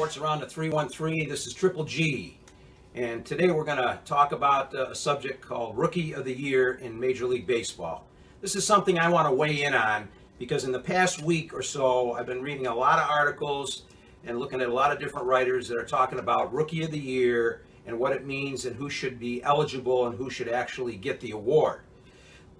Sports Around the 313. This is Triple G. And today we're going to talk about a subject called Rookie of the Year in Major League Baseball. This is something I want to weigh in on because in the past week or so, I've been reading a lot of articles and looking at a lot of different writers that are talking about Rookie of the Year and what it means and who should be eligible and who should actually get the award.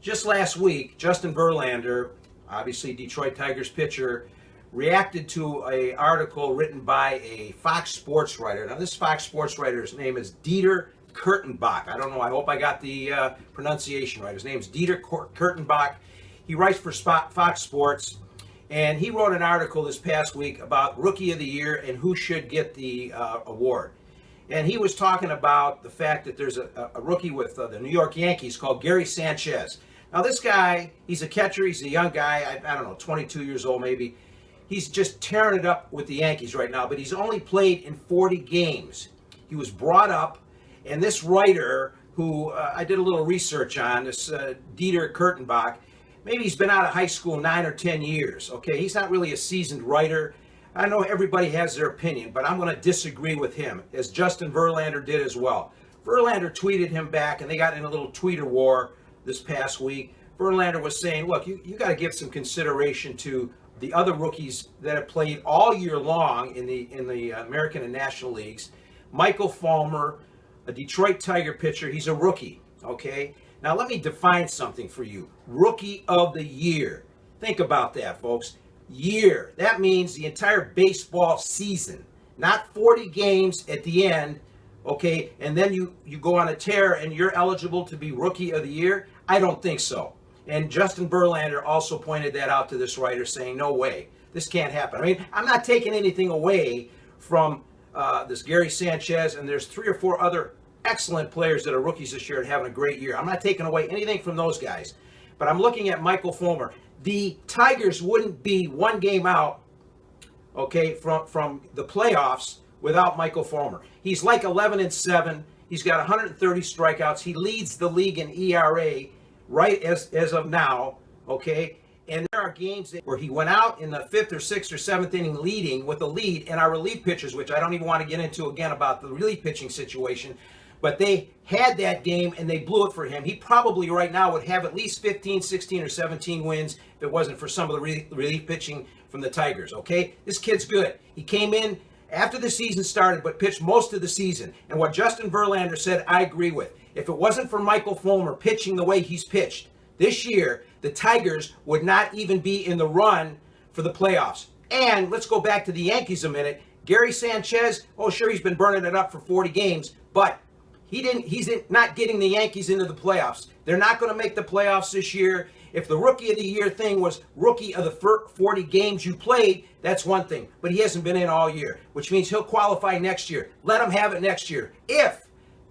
Just last week, Justin Verlander, obviously Detroit Tigers pitcher, reacted to an article written by a Fox Sports writer. Now, this Fox Sports writer's name is Dieter Kurtenbach. I don't know. I hope I got the pronunciation right. His name's Dieter Kurtenbach. He writes for Fox Sports, and he wrote an article this past week about Rookie of the Year and who should get the award. And he was talking about the fact that there's a rookie with the New York Yankees called Gary Sanchez. Now, this guy, he's a catcher. He's a young guy. I don't know, 22 years old maybe. He's just tearing it up with the Yankees right now, but he's only played in 40 games. He was brought up, and this writer, who I did a little research on, this Dieter Kurtenbach, maybe he's been out of high school 9 or 10 years, okay? He's not really a seasoned writer. I know everybody has their opinion, but I'm going to disagree with him, as Justin Verlander did as well. Verlander tweeted him back, and they got in a little tweeter war this past week. Verlander was saying, look, you got to give some consideration to the other rookies that have played all year long in the American and National Leagues. Michael Fulmer, a Detroit Tiger pitcher, he's a rookie, okay? Now let me define something for you. Rookie of the Year. Think about that, folks. Year. That means the entire baseball season, not 40 games at the end, okay? And then you go on a tear and you're eligible to be Rookie of the Year? I don't think so. And Justin Verlander also pointed that out to this writer, saying, no way, this can't happen. I mean, I'm not taking anything away from this Gary Sanchez, and there's 3 or 4 other excellent players that are rookies this year and having a great year. I'm not taking away anything from those guys. But I'm looking at Michael Fulmer. The Tigers wouldn't be one game out, okay, from the playoffs without Michael Fulmer. He's like 11-7. He's got 130 strikeouts. He leads the league in ERA right as of now, okay? And there are games where he went out in the 5th or 6th or 7th inning leading with a lead, and our relief pitchers, which I don't even want to get into again about the relief pitching situation, but they had that game and they blew it for him. He probably right now would have at least 15, 16, or 17 wins if it wasn't for some of the relief pitching from the Tigers, okay? This kid's good. He came in after the season started but pitched most of the season. And what Justin Verlander said, I agree with. If it wasn't for Michael Fulmer pitching the way he's pitched this year, the Tigers would not even be in the run for the playoffs. And let's go back to the Yankees a minute. Gary Sanchez, oh sure, he's been burning it up for 40 games, but he's not getting the Yankees into the playoffs. They're not going to make the playoffs this year. If the Rookie of the Year thing was Rookie of the 40 games you played, that's one thing. But he hasn't been in all year, which means he'll qualify next year. Let him have it next year. If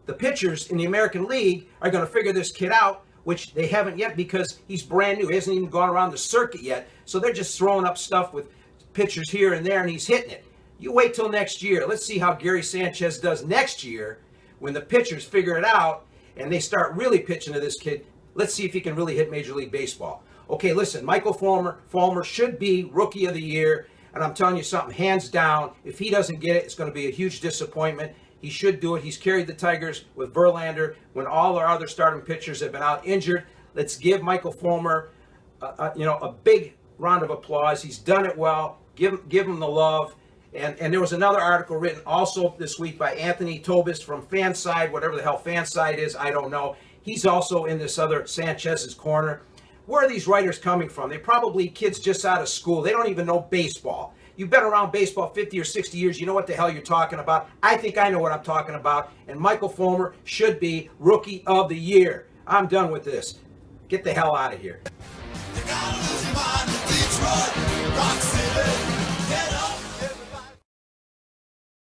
the pitchers in the American League are going to figure this kid out, which they haven't yet because he's brand new. He hasn't even gone around the circuit yet. So they're just throwing up stuff with pitchers here and there, and he's hitting it. You wait till next year. Let's see how Gary Sanchez does next year when the pitchers figure it out and they start really pitching to this kid. Let's see if he can really hit Major League Baseball. Okay, listen, Michael Fulmer should be Rookie of the Year. And I'm telling you something, hands down, if he doesn't get it, it's going to be a huge disappointment. He should do it. He's carried the Tigers with Verlander when all our other starting pitchers have been out injured. Let's give Michael Fulmer, a big round of applause. He's done it well. Give him the love. And there was another article written also this week by Anthony Tobis from Fanside, whatever the hell Fanside is, I don't know. He's also in this other Sanchez's corner. Where are these writers coming from? They're probably kids just out of school. They don't even know baseball. You've been around baseball 50 or 60 years. You know what the hell you're talking about. I think I know what I'm talking about. And Michael Fulmer should be Rookie of the Year. I'm done with this. Get the hell out of here. You gotta lose your mind, Detroit,